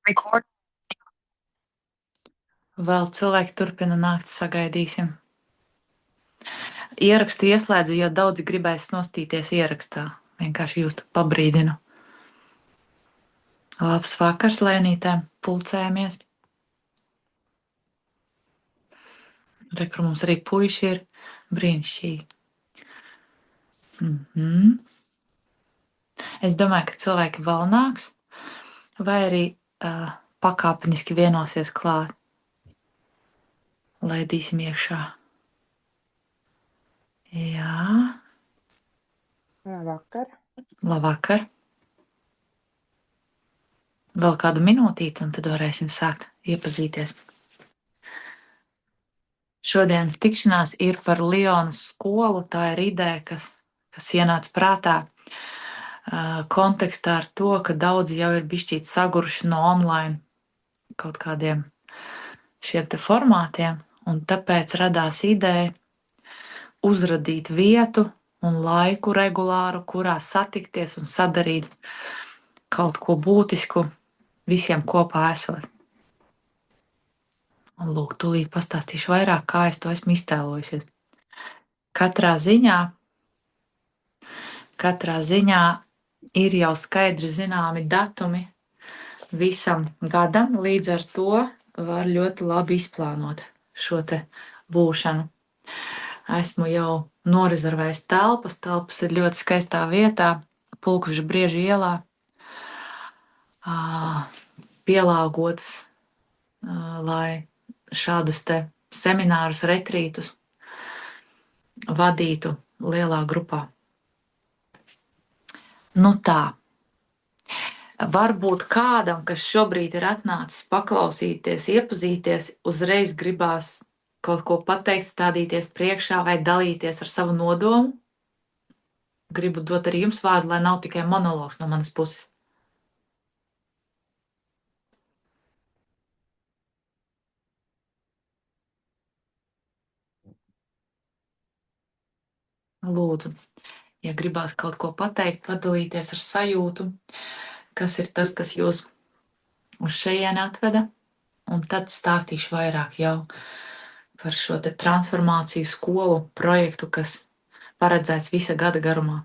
Record. Vēl cilvēki turpina nākt, sagaidīsim. Ierakstu ieslēdzu, jo daudzi gribēs nostīties ierakstā. Vienkārši jūs pabrīdinu. Labs vakars, lēnītēm, pulcējamies. Re, kur mums arī puiši ir brīnišķīgi. Es domāju, ka cilvēki vēl nāks, vai arī pakāpeniski vienosies klāt. Laidīsim iekšā. Jā. Labvakar. Labvakar. Vēl kādu minūtīti, un tad varēsim sākt iepazīties. Šodienas tikšanās ir par Lionas skolu. Tā ir ideja, kas ienāca prātā kontekstā ar to, ka daudzi jau ir bišķīt saguruši no online kaut kādiem šiem te formātiem, un tāpēc radās ideja uzradīt vietu un laiku regulāru, kurā satikties un sadarīt kaut ko būtisku visiem kopā esot. Un lūk, tūlīt pastāstīšu vairāk, kā es to esmu iztēlojusies. Katrā ziņā ir jau skaidri zināmi datumi visam gadam, līdz ar to var ļoti labi izplānot šo te būšanu. Esmu jau norezervējis telpas. Telpas ir ļoti skaistā vietā, Pulkveža Brieža ielā, pielāgotas, lai šādus te seminārus, retrītus vadītu lielā grupā. Nu tā. Varbūt kādam, kas šobrīd ir atnācis paklausīties, iepazīties, uzreiz gribās kaut ko pateikt, stādīties priekšā vai dalīties ar savu nodomu. Gribu dot arī jums vārdu, lai nav tikai monologs no manas puses. Lūdzu, ja gribās kaut ko pateikt, padalīties ar sajūtu, kas ir tas, kas jūs uz šejieni atveda, un tad stāstīšu vairāk jau par šo te transformāciju skolu projektu, kas paredzēts visa gada garumā.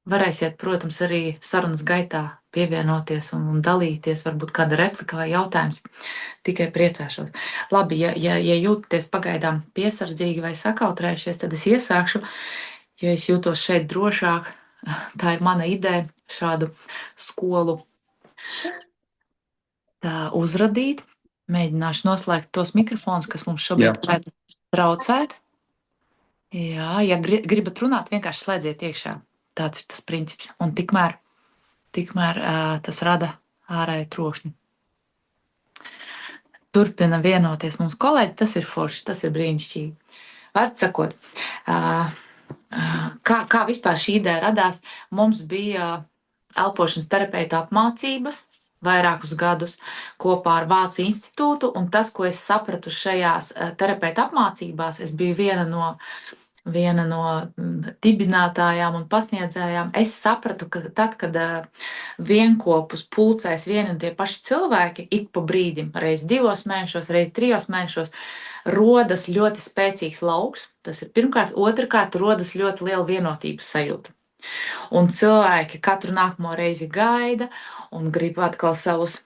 Varēsiet, protams, arī sarunas gaitā pievienoties un dalīties, varbūt kāda replika vai jautājums. Tikai priecāšos. Labi, ja jūtaties pagaidām piesardzīgi vai sakautrējušies, tad es iesākšu, jo es jūtos šeit drošāk. Tā ir mana ideja šādu skolu uzradīt. Mēģināšu noslēgt tos mikrofonus, kas mums šobrīd varētu traucēt. Jā, ja gribat runāt, vienkārši slēdziet iekšā. Tāds ir tas princips. Un tikmēr tas rada ārēju trokšņu. Turpina vienoties mums kolēģi, tas ir forši, tas ir brīnišķīgi. Vārds sakot, kā vispār šī ideja radās, mums bija elpošanas terapeitu apmācības vairākus gadus kopā ar Vācu institūtu, un tas, ko es sapratu šajās terapeitu apmācībās, es biju viena no dibinātājām un pasniedzējām. Es sapratu, ka tad, kad vienkopus pulcēs vieni un tie paši cilvēki, ik pa brīdim, reiz 2 mēnešos, reiz 3 mēnešos, rodas ļoti spēcīgs lauks. Tas ir pirmkārt. Otrkārt, rodas ļoti liela vienotības sajūta. Un cilvēki katru nākamo reizi gaida un grib atkal savus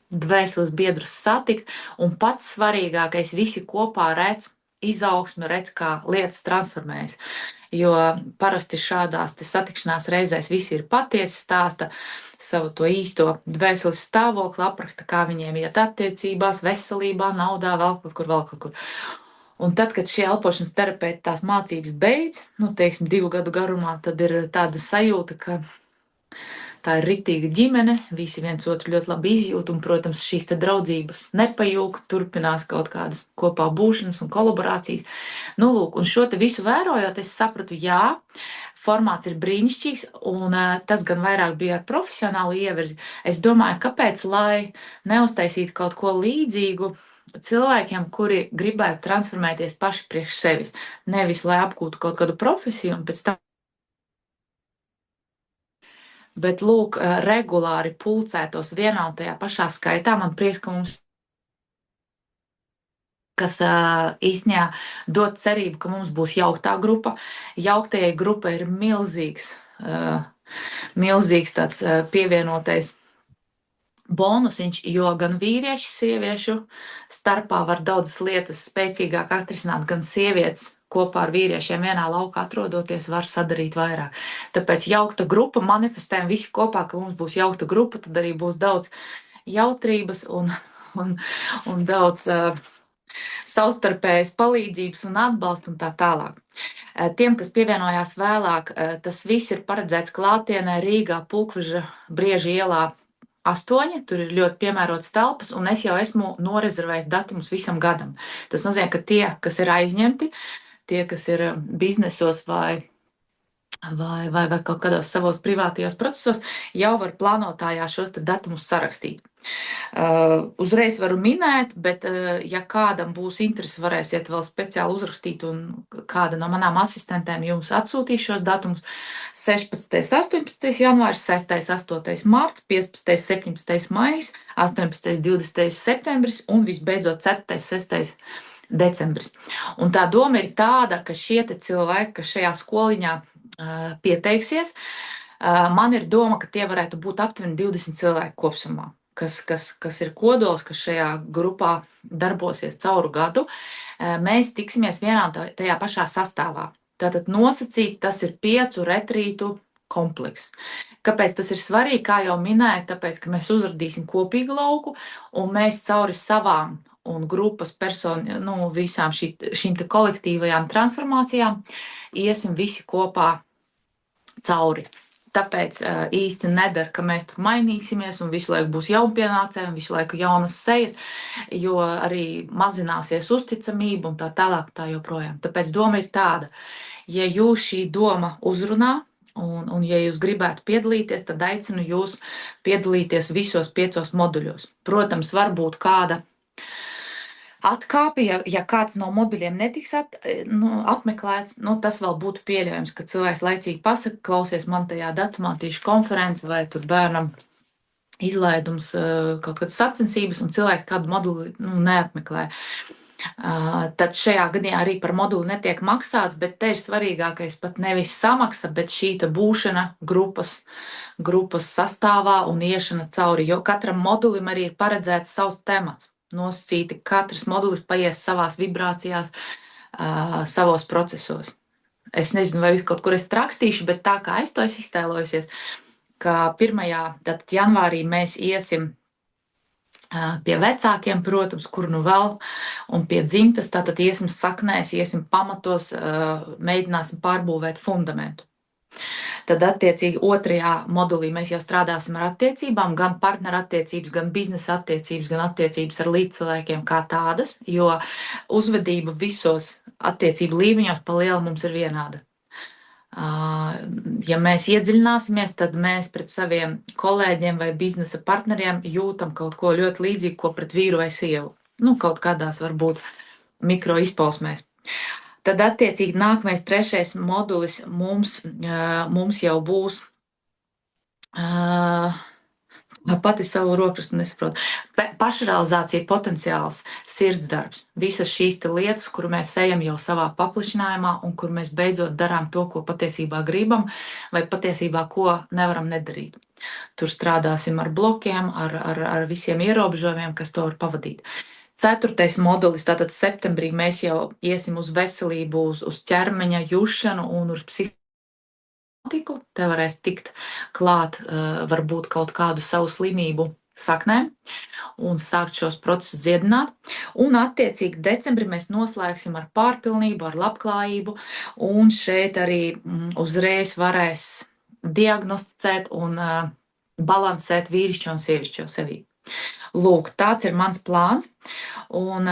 dvēseles biedrus satikt. Un pats svarīgākais, visi kopā redz izaugsmi, redz, kā lietas transformējas. Jo parasti šādās satikšanās reizēs visi ir patiesi, stāsta savu to īsto dvēseles stāvokli, apraksta, kā viņiem iet attiecībās, veselībā, naudā, vēl kaut kur. Un tad, kad šie elpošanas terapeiti tās mācības beidz, 2 gadu garumā, tad ir tāda sajūta, ka tā ir riktīga ģimene, visi viens otru ļoti labi izjūt, un, protams, šīs te draudzības nepajūg, turpinās kaut kādas kopā būšanas un kolaborācijas. Lūk, un šo te visu vērojot, es sapratu, jā, formāts ir brīnišķīgs, un tas gan vairāk bija ar profesionālu ievirzi. Es domāju, kāpēc, lai neuztaisītu kaut ko līdzīgu cilvēkiem, kuri gribētu transformēties paši priekš sevis. Nevis, lai apgūtu kaut kādu profesiju un pēc tam bet lūk, regulāri pulcētos vienā un tajā pašā skaitā. Man prieks, ka mums kas īstenībā dod cerību, ka mums būs jauktā grupa. Jauktajai grupai ir milzīgs tāds pievienotais bonusiņš, jo gan vīrieši, sieviešu starpā var daudzas lietas spēcīgāk atrisināt, gan sievietes kopā ar vīriešiem vienā laukā atrodoties var sadarīt vairāk. Tāpēc jaukta grupa manifestējam visi kopā, ka mums būs jaukta grupa, tad arī būs daudz jautrības un daudz savstarpējas palīdzības un atbalsta un tā tālāk. Tiem, kas pievienojās vēlāk, tas viss ir paredzēts klātienē Rīgā Pulkveža Brieža ielā 8, tur ir ļoti piemērotas telpas, un es jau esmu norezervējis datumus visam gadam. Tas nozīmē, ka tie, kas ir aizņemti, tie, kas ir biznesos vai kaut kādos savos privātajos procesos, jau var plānotājā šos datumus sarakstīt. Uzreiz varu minēt, bet, ja kādam būs interesi, varēsiet vēl speciāli uzrakstīt, un kāda no manām asistentēm jums atsūtīs šos datumus. 16. 18. janvāris, 6. 8. mārts, 15. 17. maijs, 18. 20. septembris un visbeidzot 4. 6. decembris. Un tā doma ir tāda, ka šie cilvēki, kas šajā skoliņā pieteiksies, man ir doma, ka tie varētu būt aptuveni 20 cilvēki kopsumā. Kas ir kodols, kas šajā grupā darbosies cauru gadu, mēs tiksimies vienā un tajā pašā sastāvā. Tātad nosacīt, tas ir 5 retrītu komplekss. Kāpēc tas ir svarīgi? Kā jau minēju, tāpēc, ka mēs uzradīsim kopīgu lauku un mēs cauri savām un grupas visām šīm te kolektīvajām transformācijām iesim visi kopā cauri. Tāpēc īsti nedara, ka mēs tur mainīsimies un visu laiku būs jaunpienācēji un visu laiku jaunas sejas, jo arī mazināsies uzticamība un tā tālāk tā joprojām. Tāpēc doma ir tāda, ja jūs šī doma uzrunā un ja jūs gribētu piedalīties, tad aicinu jūs piedalīties visos 5 moduļos. Protams, varbūt kāda atkāpi, ja kāds no moduļiem netiks apmeklēts, tas vēl būtu pieļaujams, ka cilvēks laicīgi pasaka, klausies man tajā datumā tieši konferenci vai tur bērnam izlaidums, kaut kādas sacensības, un cilvēki kādu moduli neapmeklē. Tad šajā gadījumā arī par moduli netiek maksāts, bet te ir svarīgākais pat nevis samaksa, bet šī būšana grupas sastāvā un iešana cauri, jo katram modulim arī ir paredzēts savs temats. Nosacīti, katrs modulis paies savās vibrācijās, savos procesos. Es nezinu, vai kaut kur es rakstīšu, bet tā kā es to esmu iztēlojusies, ka 1. janvārī mēs iesim pie vecākiem, protams, kur nu vēl, un pie dzimtas, tātad iesim saknēs, iesim pamatos, mēģināsim pārbūvēt fundamentu. Tad, attiecīgi, 2. modulī mēs jau strādāsim ar attiecībām, gan partnerattiecības, gan biznesa attiecības, gan attiecības ar līdzcilvēkiem kā tādas, jo uzvedība visos attiecību līmeņos pa lielu mums ir vienāda. Ja mēs iedziļināsimies, tad mēs pret saviem kolēģiem vai biznesa partneriem jūtam kaut ko ļoti līdzīgu, ko pret vīru vai sievu. Kaut kādās varbūt mikro izpausmēs. Tad, attiecīgi, nākamais 3. modulis mums jau būs, pati savu rokrakstu nesaprotu, pašrealizācija potenciāls, sirdsdarbs, visas šīs lietas, kur mēs ejam jau savā paplašinājumā un kur mēs beidzot darām to, ko patiesībā gribam vai patiesībā ko nevaram nedarīt. Tur strādāsim ar blokiem, ar visiem ierobežojumiem, kas to var pavadīt. 4. modulis, tātad septembrī mēs jau iesim uz veselību, uz ķermeņa jušanu un uz psiholoģiju. Te varēs tikt klāt varbūt kaut kādu savu slimību saknēm un sākt šos procesus dziedināt. Un, attiecīgi, decembrī mēs noslēgsim ar pārpilnību, ar labklājību, un šeit arī uzreiz varēs diagnosticēt un balansēt vīrišķo un sievišķo sevī. Lūk, tāds ir mans plāns, un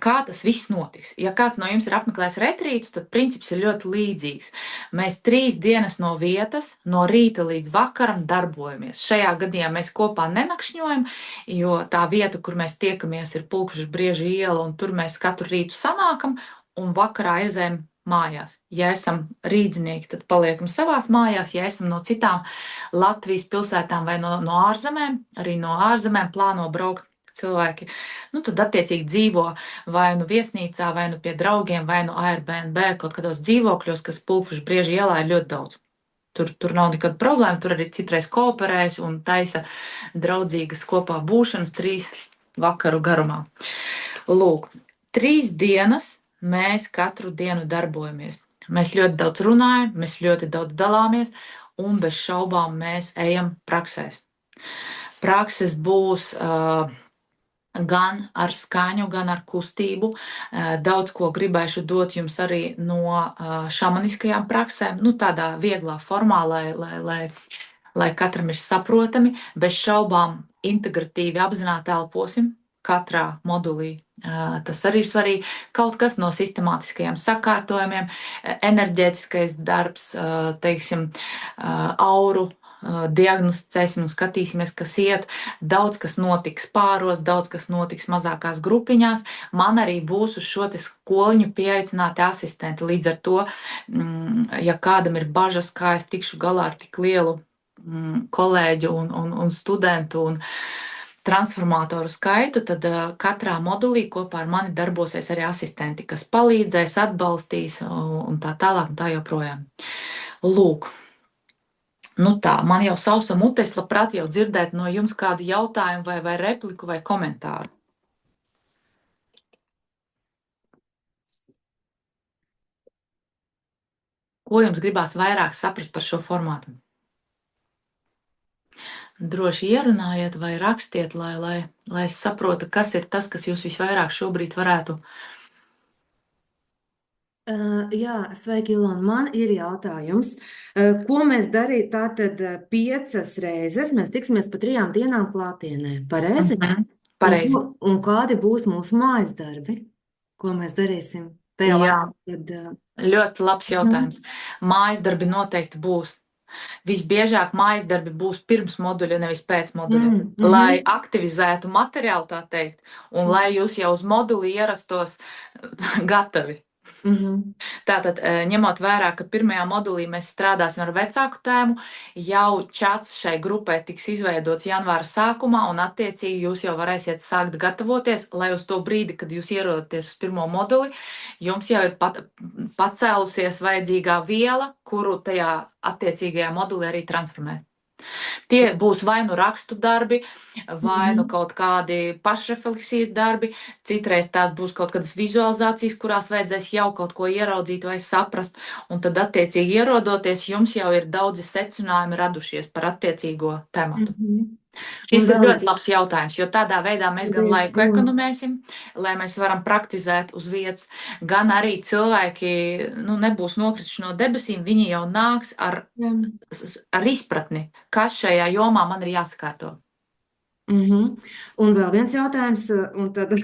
kā tas viss notiks. Ja kāds no jums ir apmeklējis retrītus, tad princips ir ļoti līdzīgs. Mēs 3 dienas no vietas, no rīta līdz vakaram darbojamies. Šajā gadījumā mēs kopā nenakšņojam, jo tā vieta, kur mēs tiekamies, ir Pulkveža Brieža iela, un tur mēs katru rītu sanākam, un vakarā aizējam mājās. Ja esam rīdzinieki, tad paliekam savās mājās. Ja esam no citām Latvijas pilsētām vai no ārzemēm, arī no ārzemēm plāno braukt cilvēki, nu tad attiecīgi dzīvo vai nu viesnīcā, vai nu pie draugiem, vai nu Airbnb, kaut kādos dzīvokļos, kas Pulkfuša brieža ielā ir ļoti daudz. Tur nav nekāda problēma, tur arī citreiz kooperējas un taisa draudzīgas kopā būšanas 3 vakaru garumā. Lūk, 3 dienas mēs katru dienu darbojamies. Mēs ļoti daudz runājam, mēs ļoti daudz dalāmies, un bez šaubām mēs ejam praksēs. Prakses būs gan ar skaņu, gan ar kustību. Daudz ko gribēšu dot jums arī no šamaniskajām praksēm, nu tādā vieglā formā, lai katram ir saprotami. Bez šaubām integratīvi apzināti elposim katrā modulī. Tas arī ir svarīgi. Kaut kas no sistemātiskajiem sakārtojumiem, enerģētiskais darbs, teiksim, auru diagnosticēsim un skatīsimies, kas iet. Daudz kas notiks pāros, daudz kas notiks mazākās grupiņās. Man arī būs uz šo skoliņu pieaicināti asistenti. Līdz ar to, ja kādam ir bažas, kā es tikšu galā ar tik lielu kolēģu un studentu un transformātoru skaitu, tad katrā modulī kopā ar mani darbosies arī asistenti, kas palīdzēs, atbalstīs un tā tālāk un tā joprojām. Lūk. Nu tā, man jau sausa mute, es labprāt jau dzirdētu no jums kādu jautājumu vai repliku vai komentāru. Ko jums gribās vairāk saprast par šo formātu? Droši ierunājiet vai rakstiet, lai es saprotu, kas ir tas, kas jūs visvairāk šobrīd varētu. Jā, sveiki, Ilona. Man ir jautājums, ko mēs darītu tātad 5 reizes? Mēs tiksimies pa 3 dienām klātienē, pareizi? Pareizi. Un kādi būs mūsu mājas darbi? Ko mēs darīsim tajā Jā. laikā, kad... Ļoti labs jautājums. Mājas darbi noteikti būs. Visbiežāk mājas darbi būs pirms moduļa, nevis pēc moduļa, lai aktivizētu materiālu, tā teikt, un lai jūs jau uz moduli ierastos gatavi. Tātad, ņemot vērā, ka pirmajā modulī mēs strādāsim ar vecāku tēmu, jau čats šai grupai tiks izveidots janvāra sākumā, un attiecīgi jūs jau varēsiet sākt gatavoties, lai uz to brīdi, kad jūs ierodaties uz pirmo moduli, jums jau ir pacēlusies vajadzīgā viela, kuru tajā attiecīgajā modulī arī transformēt. Tie būs vai nu rakstu darbi, vai nu kaut kādi pašrefleksijas darbi, citreiz tās būs kaut kādas vizualizācijas, kurās vajadzēs jau kaut ko ieraudzīt vai saprast, un tad attiecīgi ierodoties, jums jau ir daudzi secinājumi radušies par attiecīgo tematu. Šis ir ļoti labs jautājums, jo tādā veidā mēs gan laiku ekonomēsim, lai mēs varam praktizēt uz vietas, gan arī cilvēki nebūs nokrituši no debesīm, viņi jau nāks ar izpratni, kas šajā jomā man ir jāsakārto. Un vēl viens jautājums, un tad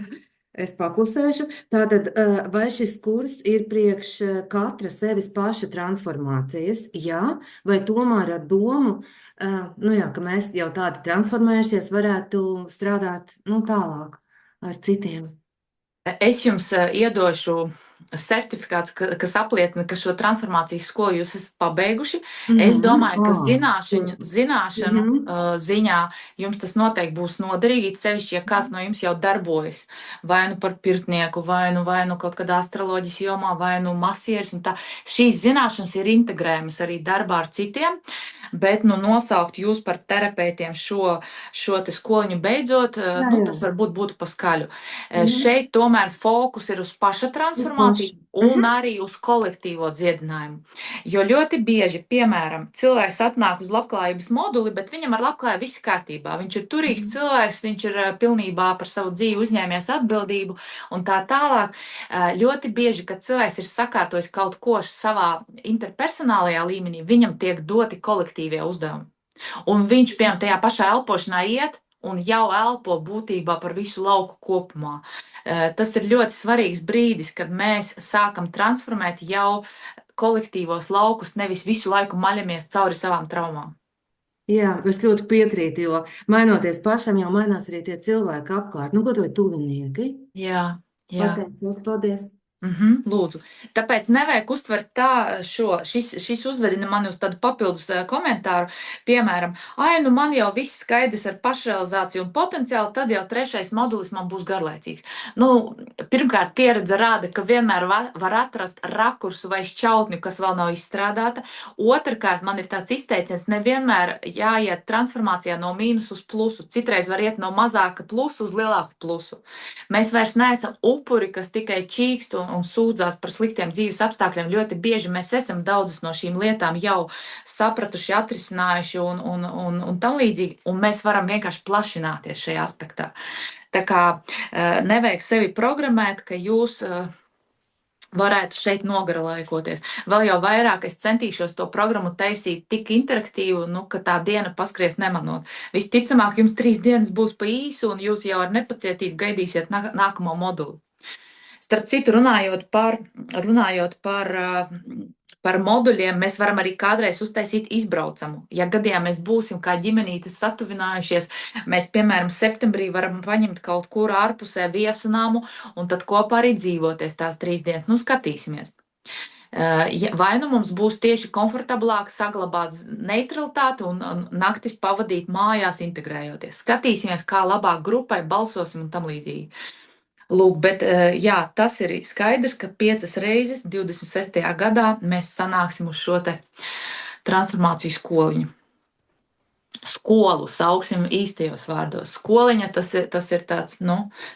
es paklusēšu. Tātad, vai šis kurs ir priekš katra sevis paša transformācijas, jā, vai tomēr ar domu, ka mēs jau tādi transformējušies varētu strādāt tālāk ar citiem? Es jums iedošu certifikātu, kas apliecina, ka šo transformācijas skolu jūs esat pabeiguši. Es domāju, ka zināšanu ziņā jums tas noteikti būs noderīgi, sevišķi, ja kāds no jums jau darbojas vai nu par pirtnieku, vai nu kaut kādā astroloģijas jomā, vai nu masieris. Šīs zināšanas ir integrējamas arī darbā ar citiem, bet nosaukt jūs par terapeitiem šo te skoliņu beidzot, tas varbūt būtu pa skaļu. Šeit tomēr fokus ir uz paša transformāciju un arī uz kolektīvo dziedinājumu. Jo ļoti bieži, piemēram, cilvēks atnāk uz labklājības moduli, bet viņam ar labklājību viss kārtībā. Viņš ir turīgs cilvēks, viņš ir pilnībā par savu dzīvi uzņēmies atbildību un tā tālāk. Ļoti bieži, kad cilvēks ir sakārtojis kaut ko savā interpersonālajā līmenī, viņam tiek doti kolektīvie uzdevumi. Un viņš, piemēram, tajā pašā elpošanā iet un jau elpo būtībā par visu lauku kopumā. Tas ir ļoti svarīgs brīdis, kad mēs sākam transformēt jau kolektīvos laukus, nevis visu laiku maļamies cauri savām traumām. Jā, es ļoti piekrītu, jo mainoties pašam, jau mainās arī tie cilvēki apkārt. Ko to ir tuvinieki? Jā. Pateicos, paldies. Lūdzu. Tāpēc nevajag uztvert tā šis uzvedina mani uz tādu papildus komentāru. Piemēram, nu man jau viss skaidrs ar pašrealizāciju un potenciālu, tad jau trešais modulis man būs garlaicīgs. Pirmkārt, pieredze rāda, ka vienmēr var atrast rakursu vai šķautni, kas vēl nav izstrādāta. Otrakārt, man ir tāds izteiciens, nevienmēr jāiet transformācijā no mīnus uz plusu. Citreiz var iet no mazāka plusu uz lielāku plusu. Mēs vairs neesam upuri, kas tikai čīkst un sūdzās par sliktiem dzīves apstākļiem. Ļoti bieži mēs esam daudzas no šīm lietām jau sapratuši, atrisinājuši un tam līdzīgi, un mēs varam vienkārši plašināties šajā aspektā. Tā kā nevajag sevi programmēt, ka jūs varētu šeit nogarlaikoties. Vēl jau vairāk es centīšos to programmu taisīt tik interaktīvu, ka tā diena paskries nemanot. Visticamāk, jums 3 dienas būs pa īsu, un jūs jau ar nepacietību gaidīsiet nākamo moduli. Starp citu, runājot par moduļiem, mēs varam arī kādreiz uztaisīt izbraucamu. Ja gadījumā mēs būsim kā ģimenīte satuvinājušies, mēs, piemēram, septembrī varam paņemt kaut kur ārpusē viesnāmu un tad kopā arī dzīvoties tās 3 dienas. Skatīsimies. Vai nu mums būs tieši komfortablāk saglabāt neutralitāti un naktis pavadīt mājās, integrējoties. Skatīsimies, kā labāk grupai balsosim un tam līdzīgi. Lūk, bet jā, tas ir skaidrs, ka 5 reizes 26. gadā mēs sanāksim uz šo te transformāciju skoliņu. Skolu sauksim īstajos vārdos. Skoliņa tas ir tāds,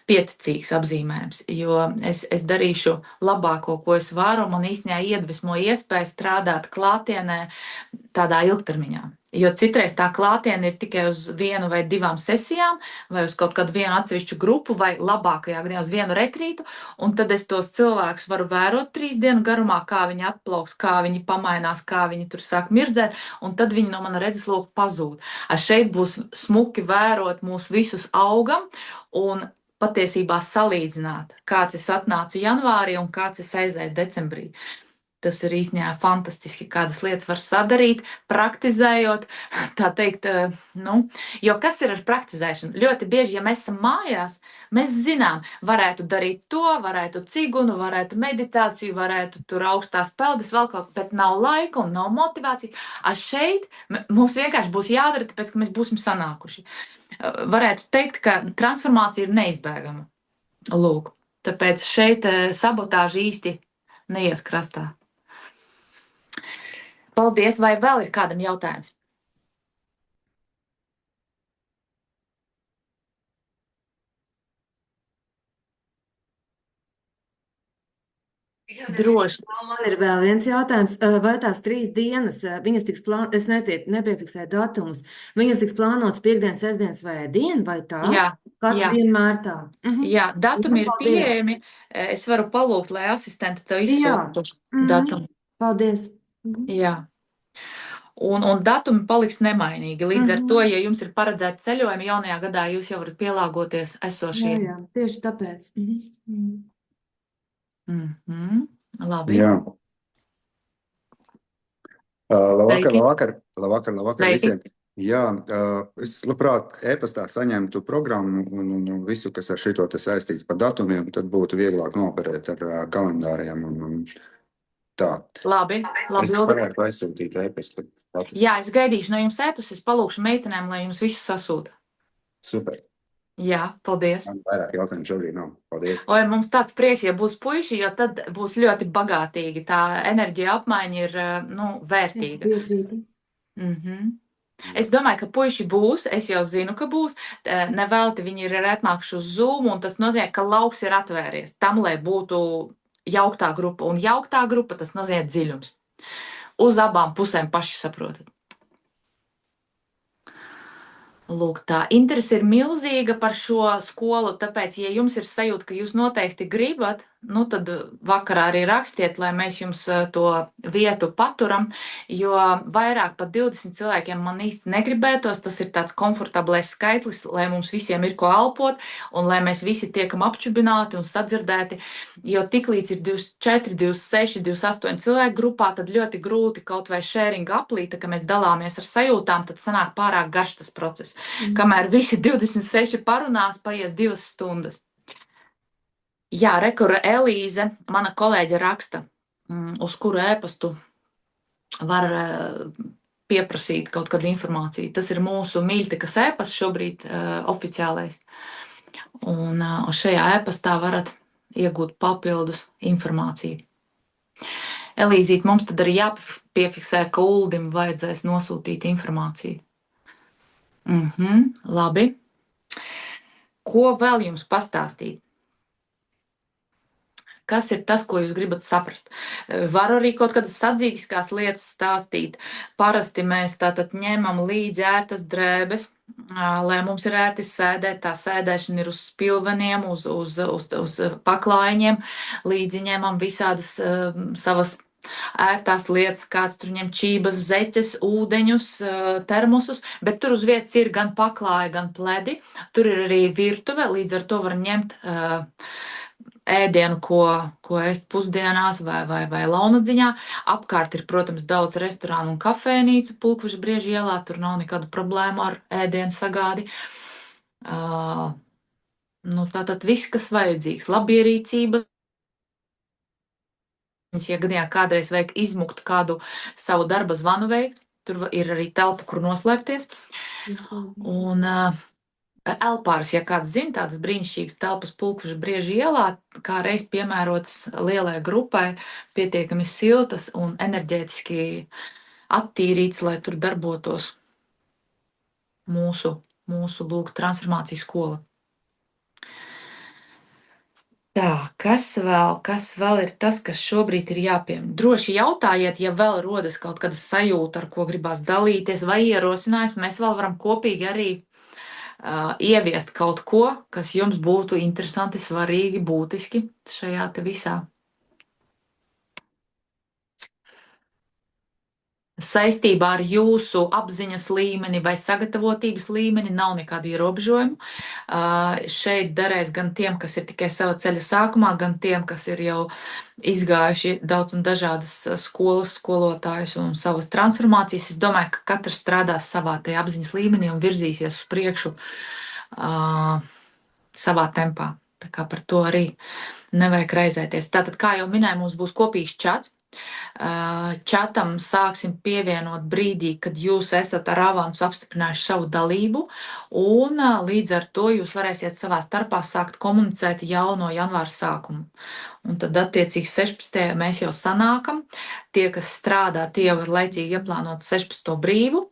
pieticīgs apzīmējums, jo es darīšu labāko, ko es varu, man īstenībā iedvesmo iespēja strādāt klātienē tādā ilgtermiņā. Jo citreiz tā klātiene ir tikai uz 1 vai 2 sesijām, vai uz kaut kādu vienu atsevišķu grupu, vai labākajā gadījumā uz vienu retrītu, un tad es tos cilvēkus varu vērot 3 dienu garumā, kā viņi atplauks, kā viņi pamainās, kā viņi tur sāk mirdzēt, un tad viņi no mana redzesloka pazūd. Šeit būs smuki vērot mūs visus augam un patiesībā salīdzināt, kāds es atnācu janvārī un kāds es aizēju decembrī. Tas ir īstenībā fantastiski, kādas lietas var sadarīt, praktizējot, tā teikt, jo kas ir ar praktizēšanu? Ļoti bieži, ja mēs esam mājās, mēs zinām, varētu darīt to, varētu cigunu, varētu meditāciju, varētu tur augstās peldes, vēl kaut ko, bet nav laika un nav motivācijas. Šeit mums vienkārši būs jādara, tāpēc, ka mēs būsim sanākuši. Varētu teikt, ka transformācija ir neizbēgama. Lūk, tāpēc šeit sabotāža īsti neies krastā. Paldies, vai vēl ir kādam jautājums? Droši. Man ir vēl viens jautājums. Vai tās 3 dienas, viņas tiks plānotas, es nepiefiksēju datumus, viņas tiks plānotas piekdien, sestdien, svētdien, vai tā? Jā, Katru dienu mēr tā. Jā, datumi ir Paldies. pieejami. Es varu palūgt, lai asistenti tev Jā. izsūtu datumu. Paldies. Jā. Un datumi paliks nemainīgi. Līdz ar to, ja jums ir paredzēti ceļojumi jaunajā gadā, jūs jau varat pielāgoties esošiem. Jā, tieši tāpēc. Labi. Jā. Labvakar visiem. Jā, es labprāt e-pastā saņemtu programmu un visu, kas ar šito te saistīts par datumiem, tad būtu vieglāk noperēt ar kalendāriem un tā. Labi. Es varētu aizsūtīt e-pastu. Jā, es gaidīšu no jums e-pastu, es palūkšu meitenēm, lai jums visu sasūta. Super. Jā, paldies. Man vairāk jautājumu šobrīd nav. Paldies. Oi, mums tāds prieks, ja būs puiši, jo tad būs ļoti bagātīgi. Tā enerģija apmaiņa ir, vērtīga. Es domāju, ka puiši būs, es jau zinu, ka būs. Nevelti viņi ir atnākuši uz Zoom, un tas nozīmē, ka lauks ir atvēries tam, lai būtu jauktā grupa. Un jauktā grupa, tas nozīmē dziļums. Uz abām pusēm paši saprotat. Lūk, tā interese ir milzīga par šo skolu, tāpēc, ja jums ir sajūta, ka jūs noteikti gribat, tad vakarā arī rakstiet, lai mēs jums to vietu paturam, jo vairāk par 20 cilvēkiem man īsti negribētos, tas ir tāds komfortablais skaitlis, lai mums visiem ir ko elpot, un lai mēs visi tiekam apčubināti un sadzirdēti, jo tiklīdz ir 24, 26, 28 cilvēku grupā, tad ļoti grūti kaut vai sharing aplīta, ka mēs dalāmies ar sajūtām, tad sanāk pārāk garš tas process. Kamēr visi 26 parunās, paies 2 stundas. Jā, rekura Elīze, mana kolēģe raksta, uz kuru ēpastu var pieprasīt kaut kādu informāciju. Tas ir mūsu mīļtikas ēpasts šobrīd oficiālais. Un šajā ēpastā varat iegūt papildus informāciju. Elīzīt, mums tad arī jāpiefiksē, ka Uldim vajadzēs nosūtīt informāciju. Labi. Ko vēl jums pastāstīt? Kas ir tas, ko jūs gribat saprast? Varu arī kaut kādas sadzīviskās lietas stāstīt. Parasti mēs tātad ņemam līdzi ērtas drēbes, lai mums ir ērti sēdēt. Tā sēdēšana ir uz spilveniem, uz paklājiņiem. Līdzi ņemam visādas savas ērtās lietas, kāds tur ņem čības, zeķes, ūdeņus, termosus, bet tur uz vietas ir gan paklāja, gan pledi. Tur ir arī virtuve, līdz ar to var ņemt ēdienu, ko ēst pusdienās vai launadziņā. Apkārt ir, protams, daudz restorānu un kafēnīcu Pulkveža Brieža ielā, tur nav nekādu problēmu ar ēdienu sagādi. Tātad viss, kas vajadzīgs, labierīcība. Ja gadījumā kādreiz vajag izmukt kādu savu darba zvanu veikt, tur ir arī telpa, kur noslēpties. Un Elpāras, ja kāds zina, tādas brīnišķīgas telpas Pulkveža Brieža ielā, kā reiz piemērotas lielai grupai, pietiekami siltas un enerģētiski attīrīts, lai tur darbotos mūsu transformācijas skola. Tā, kas vēl ir tas, kas šobrīd ir jāpiemina? Droši jautājiet, ja vēl rodas kaut kāda sajūta, ar ko gribās dalīties, vai ierosinājums. Mēs vēl varam kopīgi arī ieviest kaut ko, kas jums būtu interesanti, svarīgi, būtiski šajā te visā. Saistībā ar jūsu apziņas līmeni vai sagatavotības līmeni nav nekādu ierobežojumu. Šeit derēs gan tiem, kas ir tikai sava ceļa sākumā, gan tiem, kas ir jau izgājuši daudz un dažādas skolas, skolotājus un savas transformācijas. Es domāju, ka katrs strādās savā tajā apziņas līmenī un virzīsies uz priekšu savā tempā. Tā kā par to arī nevajag raizēties. Tātad, kā jau minēju, mums būs kopīgs čats. Čatam sāksim pievienot brīdī, kad jūs esat ar avansu apstiprinājuši savu dalību, un līdz ar to jūs varēsiet savā starpā sākt komunicēt jau no janvāra sākuma. Un tad attiecīgi 16. mēs jau sanākam. Tie, kas strādā, tie jau ir laicīgi ieplānot 16. brīvu.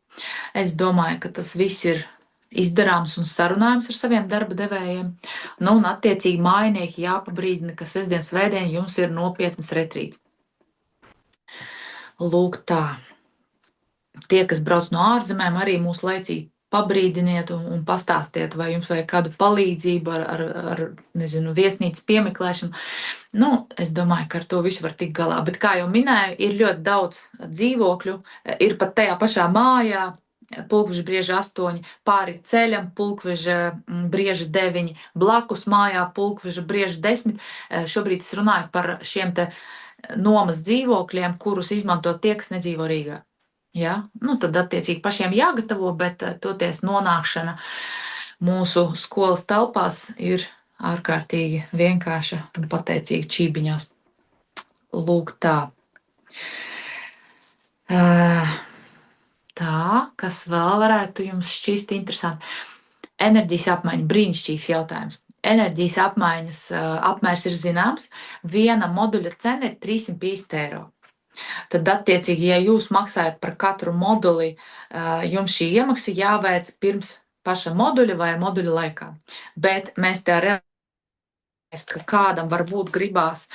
Es domāju, ka tas viss ir izdarāms un sarunājums ar saviem darba devējiem. Un attiecīgi mājinieki jāpabrīdina, ka sestdien, svētdien jums ir nopietnas retrīts. Lūk tā. Tie, kas brauc no ārzemēm, arī mūs laicīgi pabrīdiniet un pastāstiet, vai jums vajag kādu palīdzību ar viesnīcas piemeklēšanu. Es domāju, ka ar to visu var tikt galā. Bet, kā jau minēju, ir ļoti daudz dzīvokļu. Ir pat tajā pašā mājā, Pulkveža Brieža 8, pāri ceļam, Pulkveža Brieža 9, blakus mājā, Pulkveža Brieža 10. Šobrīd es runāju par šiem te nomas dzīvokļiem, kurus izmanto tie, kas nedzīvo Rīgā. Ja? Tad attiecīgi pašiem jāgatavo, bet toties nonākšana mūsu skolas telpās ir ārkārtīgi vienkārša un pateicīga čībiņās. Lūk tā. Tā, kas vēl varētu jums šķist interesanti? Enerģijas apmaiņa, brīnišķīgs jautājums. Enerģijas apmaiņas apmērs ir zināms. Viena moduļa cena ir 350 eiro. Tad, attiecīgi, ja jūs maksājat par katru moduli, jums šī iemaksa jāveic pirms paša moduļa vai moduļa laikā. Bet mēs te realizējam, ka kādam varbūt gribās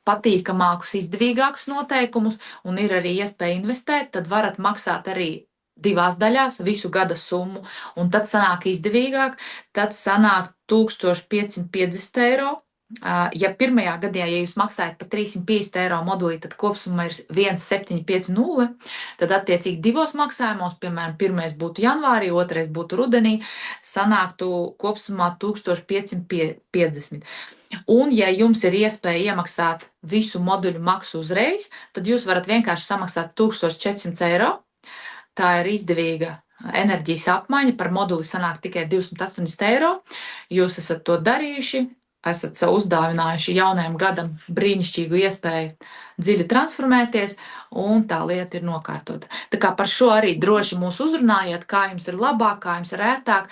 patīkamākus, izdevīgākus noteikumus un ir arī iespēja investēt, tad varat maksāt arī 2 daļās visu gada summu, un tad sanāk izdevīgāk, tad sanāk 1550 eiro. Ja pirmajā gadā, ja jūs maksājat par 350 eiro modulī, tad kopsumma ir 1750, tad attiecīgi 2 maksājumos, piemēram, pirmais būtu janvārī, otrais būtu rudenī, sanāktu kopsumā 1550. Un, ja jums ir iespēja iemaksāt visu moduļu maksu uzreiz, tad jūs varat vienkārši samaksāt 1400 eiro. Tā ir izdevīga enerģijas apmaiņa, par moduli sanāk tikai 280 eiro. Jūs esat to darījuši, esat sev uzdāvinājuši jaunajam gadam brīnišķīgu iespēju dziļi transformēties, un tā lieta ir nokārtota. Tā kā par šo arī droši mūs uzrunājiet, kā jums ir labāk, kā jums ir ērtāk,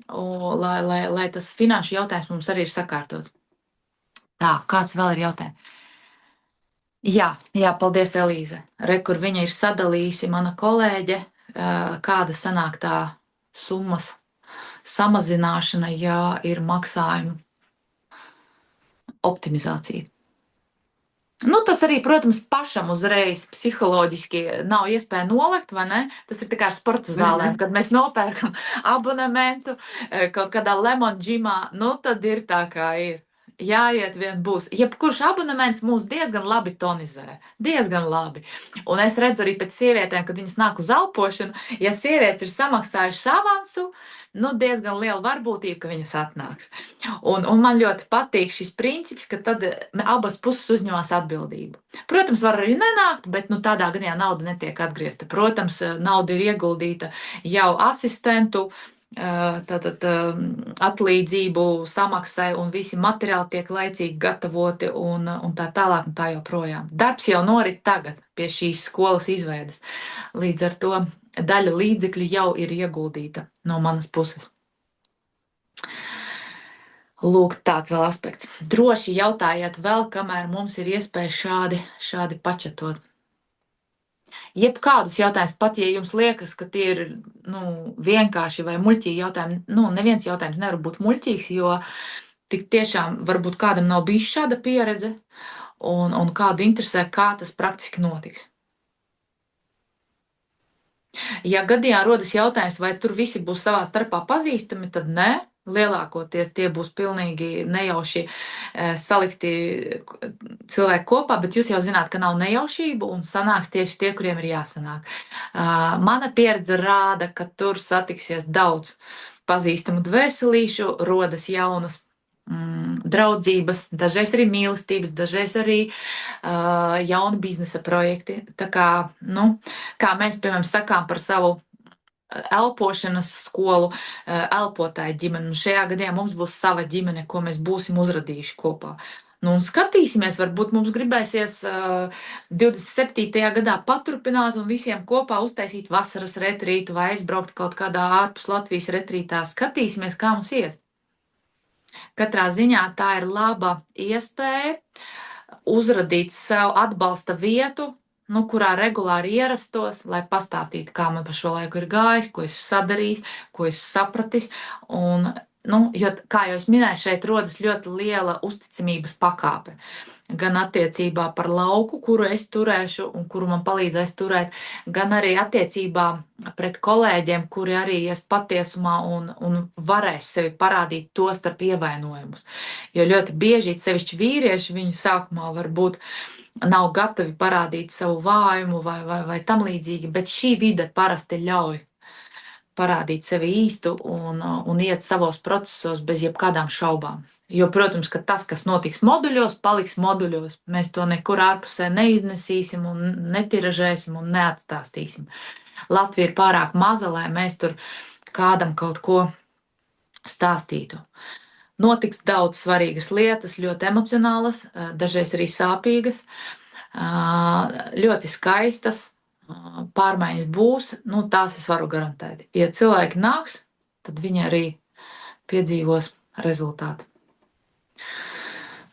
lai tas finanšu jautājums mums arī ir sakārtots. Tā, kāds vēl ir jautājums? Jā, paldies, Elīze. Kur viņa ir sadalījusi, mana kolēģe, kāda sanāk tā summas samazināšana, ja ir maksājumu optimizācija. Tas arī, protams, pašam uzreiz psiholoģiski nav iespēja nolikt, vai ne? Tas ir tā kā ar sporta zālēm, kad mēs nopērkam abonementu kaut kādā lemon džimā, tad ir tā, kā ir. Jāiet vien būs. Jebkurš abonements mūs diezgan labi tonizē. Diezgan labi. Un es redzu arī pēc sievietēm, kad viņas nāk uz elpošanu, ja sievietes ir samaksājušas avansu, diezgan liela varbūtība, ka viņas atnāks. Un man ļoti patīk šis princips, ka tad abas puses uzņemās atbildību. Protams, var arī nenākt, bet tādā gadījumā nauda netiek atgriezta. Protams, nauda ir ieguldīta jau asistentu, tātad atlīdzību samaksai, un visi materiāli tiek laicīgi gatavoti un tā tālāk un tā joprojām. Darbs jau norit tagad pie šīs skolas izveides. Līdz ar to daļa līdzekļu jau ir ieguldīta no manas puses. Lūk, tāds vēl aspekts. Droši jautājiet vēl, kamēr mums ir iespēja šādi pačatot. Jebkādus jautājumus, pat ja jums liekas, ka tie ir vienkārši vai muļķīgi jautājumi, neviens jautājums nevar būt muļķīgs, jo tik tiešām varbūt kādam nav bijis šāda pieredze un kādu interesē, kā tas praktiski notiks. Ja gadījumā rodas jautājums, vai tur visi būs savā starpā pazīstami, tad nē. Lielākoties tie būs pilnīgi nejauši salikti cilvēki kopā, bet jūs jau zināt, ka nav nejaušību un sanāks tieši tie, kuriem ir jāsanāk. Mana pieredze rāda, ka tur satiksies daudz pazīstamu dvēselīšu, rodas jaunas draudzības, dažreiz arī mīlestības, dažreiz arī jauni biznesa projekti. Tā kā, kā mēs, piemēram, sakām par savu elpošanas skolu, elpotāju ģimeni. Šajā gadījumā mums būs sava ģimene, ko mēs būsim uzradījuši kopā. Un skatīsimies, varbūt mums gribēsies 27. gadā paturpināt un visiem kopā uztaisīt vasaras retrītu vai aizbraukt kaut kādā ārpus Latvijas retrītā. Skatīsimies, kā mums iet. Katrā ziņā tā ir laba iespēja uzradīt sev atbalsta vietu, kurā regulāri ierastos, lai pastāstītu, kā man pa šo laiku ir gājis, ko esmu sadarījis, ko esmu sapratis. Jo, kā jau es minēju, šeit rodas ļoti liela uzticamības pakāpe. Gan attiecībā par lauku, kuru es turēšu un kuru man palīdzēs turēt, gan arī attiecībā pret kolēģiem, kuri arī ies patiesumā un varēs sevi parādīt to starp ievainojumus. Jo ļoti bieži, sevišķi vīrieši, viņi sākumā varbūt nav gatavi parādīt savu vājumu vai tam līdzīgi, bet šī vide parasti ļauj parādīt sevi īstu un iet savos procesos bez jebkādām šaubām. Jo, protams, ka tas, kas notiks moduļos, paliks moduļos. Mēs to nekur ārpusē neiznesīsim un netiražēsim un neatstāstīsim. Latvija ir pārāk maza, lai mēs tur kādam kaut ko stāstītu. Notiks daudz svarīgas lietas, ļoti emocionālas, dažreiz arī sāpīgas, ļoti skaistas, pārmaiņas būs, tās es varu garantēt. Ja cilvēki nāks, tad viņi arī piedzīvos rezultātu.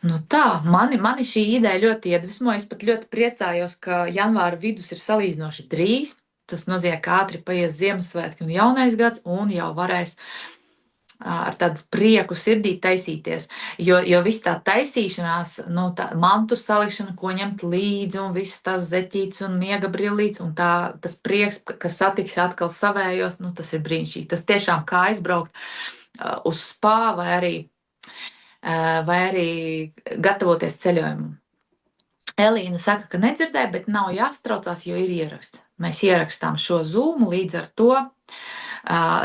Mani šī ideja ļoti iedvesmo, es pat ļoti priecājos, ka janvāra vidus ir salīdzinoši drīz. Tas nozīmē, ka ātri paies Ziemassvētki un jaunais gads un jau varēs ar tādu prieku sirdī taisīties, jo viss tā taisīšanās, tā mantu salikšana, ko ņemt līdzi un viss tās zeķītes un miega brillītes un tas prieks, kas satiks atkal savējos, tas ir brīnišķīgi. Tas tiešām kā aizbraukt uz spā vai arī gatavoties ceļojumam. Elīna saka, ka nedzirdēja, bet nav jāstraucās, jo ir ieraksts. Mēs ierakstām šo Zoom, līdz ar to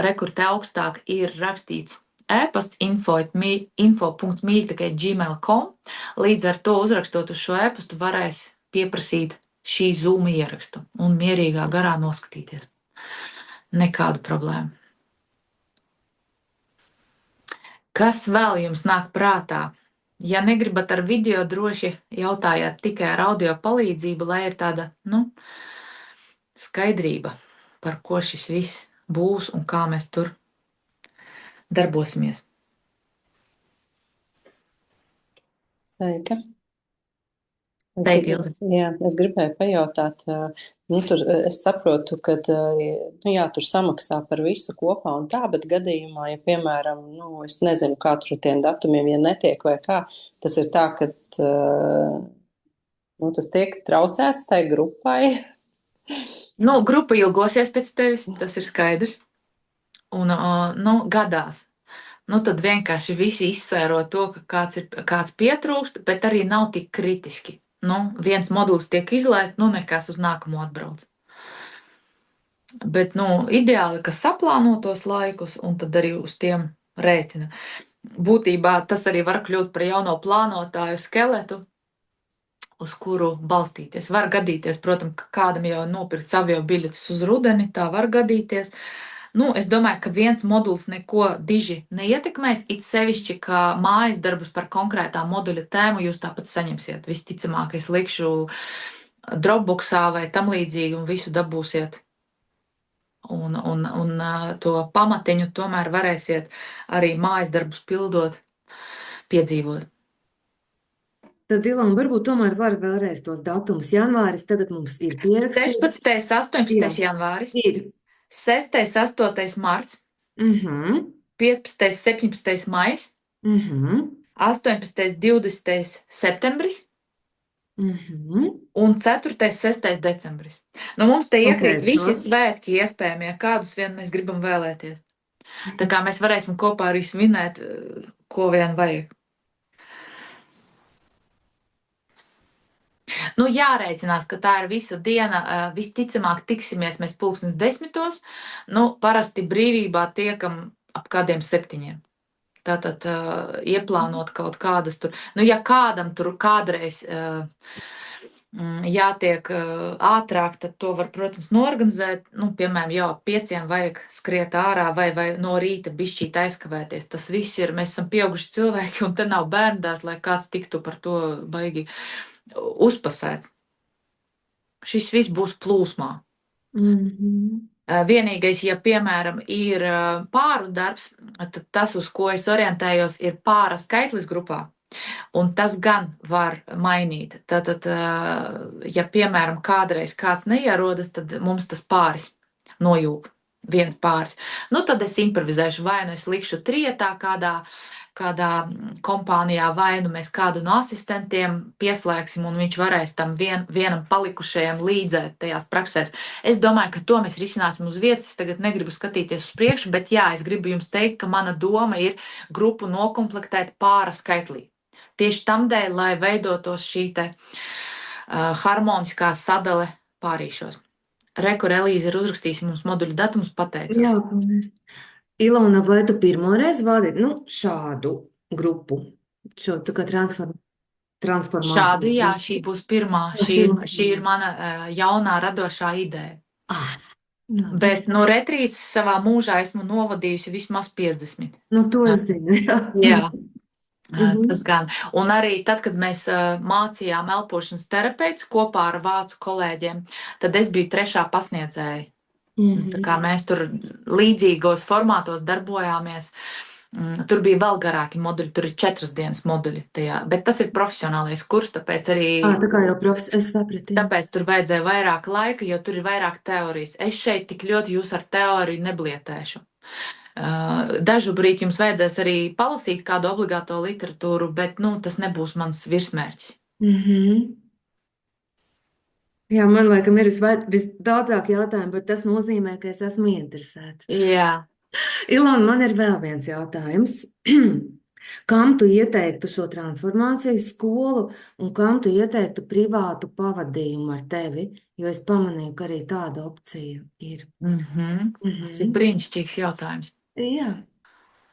rekur te augstāk ir rakstīts e-pasts info.mīļ@gmail.com. Līdz ar to uzrakstot uz šo e-pastu varēs pieprasīt šī Zoom ierakstu un mierīgā garā noskatīties. Nekādu problēmu. Kas vēl jums nāk prātā? Ja negribat ar video, droši jautājiet tikai ar audio palīdzību, lai ir tāda, skaidrība, par ko šis viss būs un kā mēs tur darbosimies. Sveika. Sveiki, Ilga. Es gribēju pajautāt, tur es saprotu, ka tur samaksā par visu kopā un tā, bet gadījumā, ja piemēram, es nezinu, kā tur tiem datumiem, ja netiek vai kā, tas ir tā, ka tas tiek traucēts tai grupai. Grupa ilgosies pēc tevis, tas ir skaidrs. Un, gadās. Tad vienkārši visi izsēro to, ka kāds pietrūkst, bet arī nav tik kritiski. Viens modulis tiek izlaists, nekas uz nākamo atbrauc. Bet, ideāli, ka saplāno tos laikus un tad arī uz tiem rēķina. Būtībā tas arī var kļūt par jauno plānotāju skeletu, uz kuru balstīties. Var gadīties, protams, ka kādam jau nopirkt avio biļetes uz rudeni, tā var gadīties. Es domāju, ka viens modulis neko diži neietekmēs, it sevišķi, ka mājas darbus par konkrētā moduļa tēmu jūs tāpat saņemsiet. Visticamāk, es likšu Dropboxā vai tam līdzīgi un visu dabūsiet. Un to pamatiņu tomēr varēsiet arī mājas darbus pildot, piedzīvot. Tad, Ilona, varbūt tomēr var vēlreiz tos datumus. Janvāris tagad mums ir pierakstīts. 16. 18. janvāris. Ir. 6. 8. marts, 15. 17. maijs, 18. 20. septembris un 4. 6. decembris. Mums te iekrīt visi svētki iespējamie, kādus vien mēs gribam vēlēties. Tā kā mēs varēsim kopā arī svinēt, ko vien vajag. Jārēķinās, ka tā ir visa diena. Visticamāk tiksimies mēs 10:00. Parasti brīvībā tiekam ap kādiem 7:00. Tātad ieplānot kaut kādas tur. Ja kādam tur kādreiz jātiek ātrāk, tad to var, protams, norganizēt. Piemēram, jau ap 5:00 vajag skriet ārā vai no rīta bišķīt aizkavēties. Tas viss ir, mēs esam pieauguši cilvēki un te nav bērndās, lai kāds tiktu par to baigi uzpasēts. Šis viss būs plūsmā. Vienīgais, ja, piemēram, ir pāru darbs, tad tas, uz ko es orientējos, ir pāra skaitlis grupā, un tas gan var mainīt. Tātad, ja, piemēram, kādreiz kāds neierodas, tad mums tas pāris nojūg, viens pāris. Tad es improvizēšu, vai nu es likšu trietā kādā kompānijā, vai nu mēs kādu no asistentiem pieslēgsim, un viņš varēs tam vienam palikušajam līdzēt tajās praksēs. Es domāju, ka to mēs risināsim uz vietas. Es tagad negribu skatīties uz priekšu, bet jā, es gribu jums teikt, ka mana doma ir grupu nokomplektēt pāra skaitlī. Tieši tamdēļ, lai veidotos šī te harmoniskā sadale pārīšos. Rekur Elīze ir uzrakstījusi mums moduļu datumus, pateicos. Jā, paldies. Ilona, vai tu pirmoreiz vadīji šādu grupu? Šo tā kā transformāciju? Šādu, jā, šī būs pirmā. Šī ir mana jaunā radošā ideja. Bet no retrītes savā mūžā esmu novadījusi vismaz 50. To es zinu, jā. Jā. Tas gan. Un arī tad, kad mēs mācījām elpošanas terapeitus kopā ar vācu kolēģiem, tad es biju 3. pasniedzēja. Tā kā mēs tur līdzīgos formātos darbojāmies, tur bija vēl garāki moduļi, tur ir 4 dienas moduļi tajā, bet tas ir profesionālais kurs, tāpēc arī... Tā kā jau es sapratu. Tāpēc tur vajadzēja vairāk laika, jo tur ir vairāk teorijas. Es šeit tik ļoti jūs ar teoriju neblietēšu. Dažu brīdi jums vajadzēs arī palasīt kādu obligāto literatūru, bet, tas nebūs mans virsmērķis. Jā, man laikam ir visdaudzāk jautājumu, bet tas nozīmē, ka es esmu interesēta. Jā. Ilona, man ir vēl viens jautājums. Kam tu ieteiktu šo transformācijas skolu un kam tu ieteiktu privātu pavadījumu ar tevi? Jo es pamanīju, ka arī tāda opcija ir. Tas ir brīnišķīgs jautājums. Jā,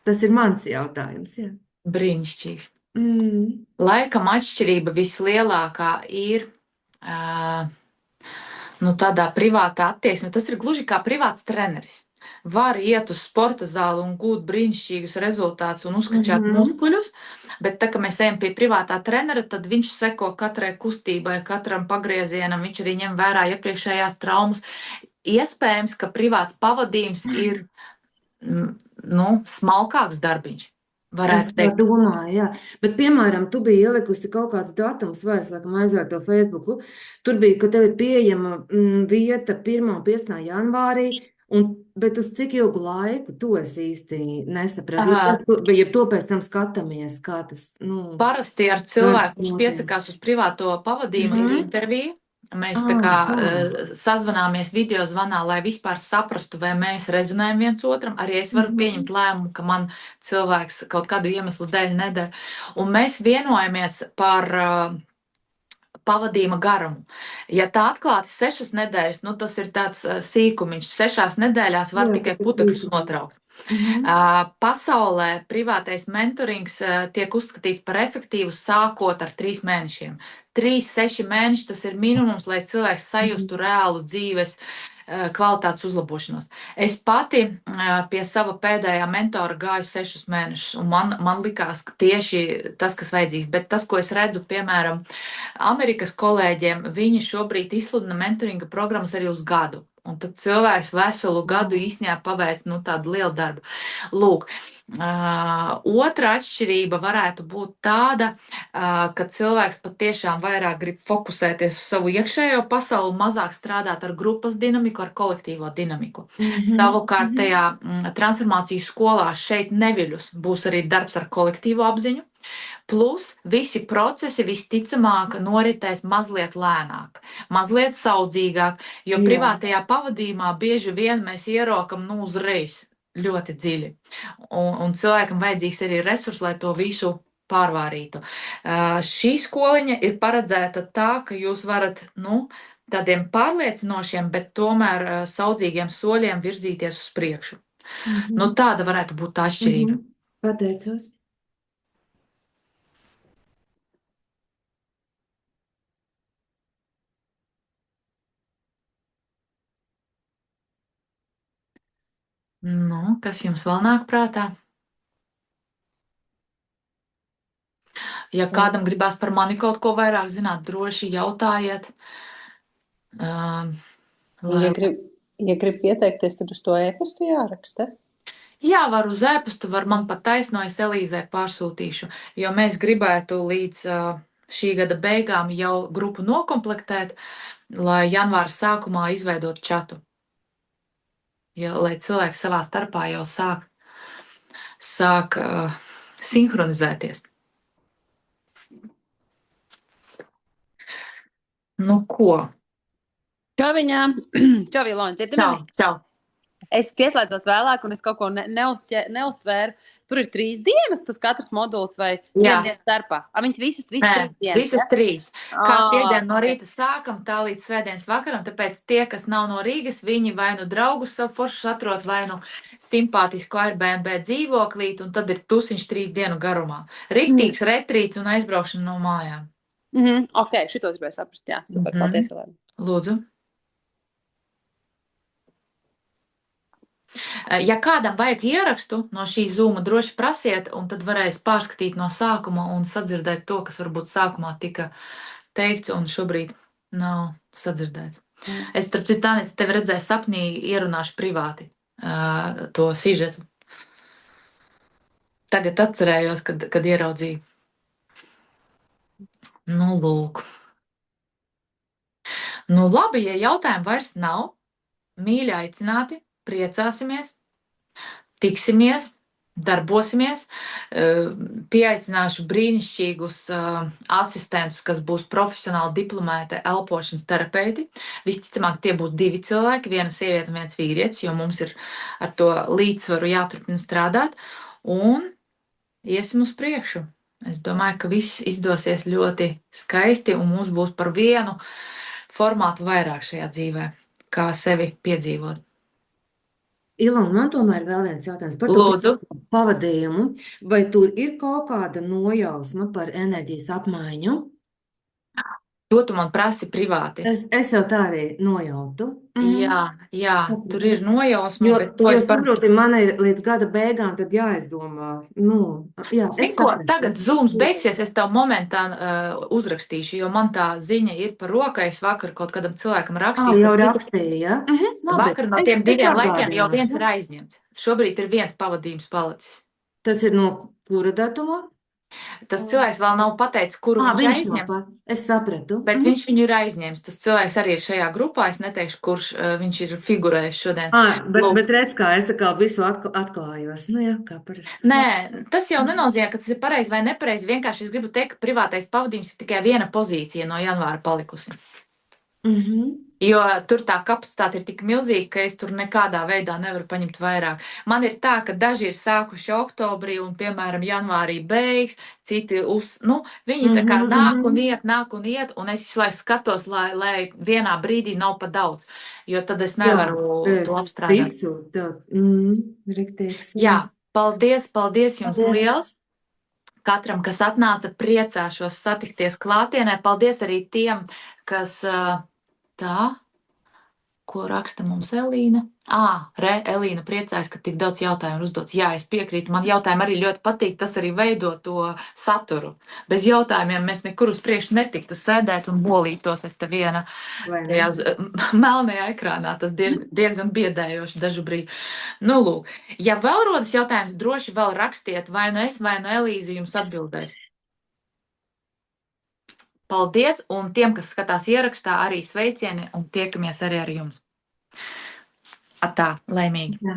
tas ir mans jautājums. Jā. Brīnišķīgs. Laikam atšķirība vislielākā ir tādā privātā attieksme. Tas ir gluži kā privāts treneris. var iet uz sporta zāli un gūt brīnišķīgus rezultātus un uzkačāt muskuļus, bet tā, ka mēs ejam pie privātā trenera, tad viņš seko katrai kustībai, katram pagriezienam, viņš arī ņem vērā iepriekšējās traumas. Iespējams, ka privāts pavadījums ir smalkāks darbiņš. Es Varētu tā teikt. domāju, jā. Bet, piemēram, tu biji ielikusi kaut kāds datums, vai es laikam aizvēru to Facebooku. Tur bija, ka tev ir pieejama vieta 1. un 15. janvārī, bet uz cik ilgu laiku to es īsti nesapratu. Ja to pēc tam skatāmies, kā tas, Parasti ar cilvēku, kurš piesakās uz privāto pavadījumu, ir intervija. Mēs tā kā sazvanāmies video zvanā, lai vispār saprastu, vai mēs rezonējam viens otram. Arī es varu pieņemt lēmumu, ka man cilvēks kaut kādu iemeslu dēļ nedara. Un mēs vienojamies par pavadījuma garumu. Ja tā atklāti 6 nedēļas, tas ir tāds sīkumiņš. 6 nedēļās var tikai putekļus notraukt. Pasaulē privātais mentorings tiek uzskatīts par efektīvu sākot ar 3 mēnešiem. 3-6 mēneši tas ir minimums, lai cilvēks sajustu reālu dzīves kvalitātes uzlabošanos. Es pati pie sava pēdējā mentora gāju 6 mēnešus, un man likās tieši tas, kas vajadzīgs. Bet tas, ko es redzu, piemēram, Amerikas kolēģiem, viņi šobrīd izsludina mentoringa programmas arī uz gadu. Un tad cilvēks veselu gadu īstenībā paveic tādu lielu darbu. Lūk, otra atšķirība varētu būt tāda, ka cilvēks patiešām vairāk grib fokusēties uz savu iekšējo pasauli, mazāk strādāt ar grupas dinamiku, ar kolektīvo dinamiku. Savukārt tajā transformācijas skolā šeit neviļus būs arī darbs ar kolektīvo apziņu. Plus visi procesi visticamāk noritēs mazliet lēnāk, mazliet saudzīgāk, jo privātajā pavadījumā bieži vien mēs ierokam uzreiz ļoti dziļi. Un cilvēkam vajadzīgs arī resursi, lai to visu pārvārītu. Šī skoliņa ir paredzēta tā, ka jūs varat tādiem pārliecinošiem, bet tomēr saudzīgiem soļiem virzīties uz priekšu. Tāda varētu būt tā atšķirība. Pateicos. Kas jums vēl nāk prātā? Ja kādam gribās par mani kaut ko vairāk zināt, droši jautājiet. Ja grib pieteikties, tad uz to e-pastu jāraksta? Jā, var uz e-pastu, var man pat taisnojas Elīzē pārsūtīšu, jo mēs gribētu līdz šī gada beigām jau grupu nokomplektēt, lai janvāra sākumā izveidot čatu. Lai cilvēki savā starpā jau sāk sinhronizēties. Ko? Čau viņām! Čau, Ilona, dzirdi mani? Čau! Es pieslēdzos vēlāk, un es kaut ko neuztvēru. Tur ir 3 dienas, tas katrs moduls vai viena diena starpā. Viņas visas 3 dienas. Visas 3. Kā piekdien no rīta sākam, tā līdz svētdienas vakaram, tāpēc tie, kas nav no Rīgas, viņi vai draugus savu foršus atrod, vai simpātisku Airbnb dzīvoklīti, un tad ir tusiņš 3 dienu garumā. Riktīgs retrīts un aizbraukšana no mājām. Ok, šito gribēju saprast, jā. Super, paldies, Elēna. Lūdzu. Ja kādam vajag ierakstu no šī Zooma, droši prasiet, un tad varēs pārskatīt no sākuma un sadzirdēt to, kas varbūt sākumā tika teikts un šobrīd nav sadzirdēts. Es, starp citu, Tānīca, tevi redzēju sapnī, ierunāšu privāti to sižetu. Tagad atcerējos, kad ieraudzīju. Lūk. Labi, ja jautājumu vairs nav, mīļi aicināti. Priecāsimies, tiksimies, darbosimies, pieaicināšu brīnišķīgus asistentus, kas būs profesionāli diplomēti elpošanas terapeiti. Visticamāk, tie būs 2 cilvēki, viena sieviete un viens vīrietis, jo mums ir ar to līdzsvaru jāturpina strādāt, un iesim uz priekšu. Es domāju, ka viss izdosies ļoti skaisti, un mums būs par vienu formātu vairāk šajā dzīvē, kā sevi piedzīvot. Ilona, man tomēr vēl viens jautājums par to pavadījumu. Vai tur ir kaut kāda nojausma par enerģijas apmaiņu? To tu man prasi privāti. Es jau tā arī nojautu. Jā, tur ir nojausma, Jo bet to es parasti... saproti, man ir līdz gada beigām, tad jāizdomā. Es Tikko sapratu. tagad Zooms beigsies, es tev momentā uzrakstīšu, jo man tā ziņa ir par rokai. Es vakar kaut kādam cilvēkam rakstīju. Jau rakstīju, jā? Vakar no tiem 2 laikiem jau viens atgādināšu. ir aizņemts. Šobrīd ir viens pavadījums palicis. Tas ir no kura datuma? Tas cilvēks vēl nav pateicis, kuru viņš aizņems. Es sapratu. Bet viņš viņu ir aizņēmis. Tas cilvēks arī ir šajā grupā. Es neteikšu, kurš viņš ir figurējis šodien. Bet redz, kā es atkal visu atklājos. Jā, kā parasti. Nē, tas jau nenozīmē, ka tas ir pareizi vai nepareizi. Vienkārši es gribu teikt, ka privātais pavadījums ir tikai viena pozīcija no janvāra palikusi. Jo tur tā kapacitāte ir tik milzīga, ka es tur nekādā veidā nevaru paņemt vairāk. Man ir tā, ka daži ir sākuši oktobrī un, piemēram, janvārī beigs, citi viņi tā kā nāk un iet, un es visu laiku skatos, lai vienā brīdī nav pa daudz, jo tad es nevaru to apstrādāt. Riktīgs. Jā, paldies jums liels! Katram, kas atnāca, priecāšos satikties klātienē. Paldies arī tiem, kas... Ko raksta mums Elīna? Elīna priecājas, ka tik daudz jautājumu uzdots. Jā, es piekrītu. Man jautājumi arī ļoti patīk. Tas arī veido to saturu. Bez jautājumiem mēs nekur uz priekšu netiktu sēdēt un bolītos. Es te viena tajā melnajā ekrānā. Tas diezgan biedējoši dažu brīdi. Lūk, ja vēl rodas jautājums, droši vēl rakstiet, vai nu es, vai nu Elīze jums atbildēs. Paldies, un tiem, kas skatās ierakstā, arī sveicieni, un tiekamies arī ar jums. Atā, laimīgi! Jā.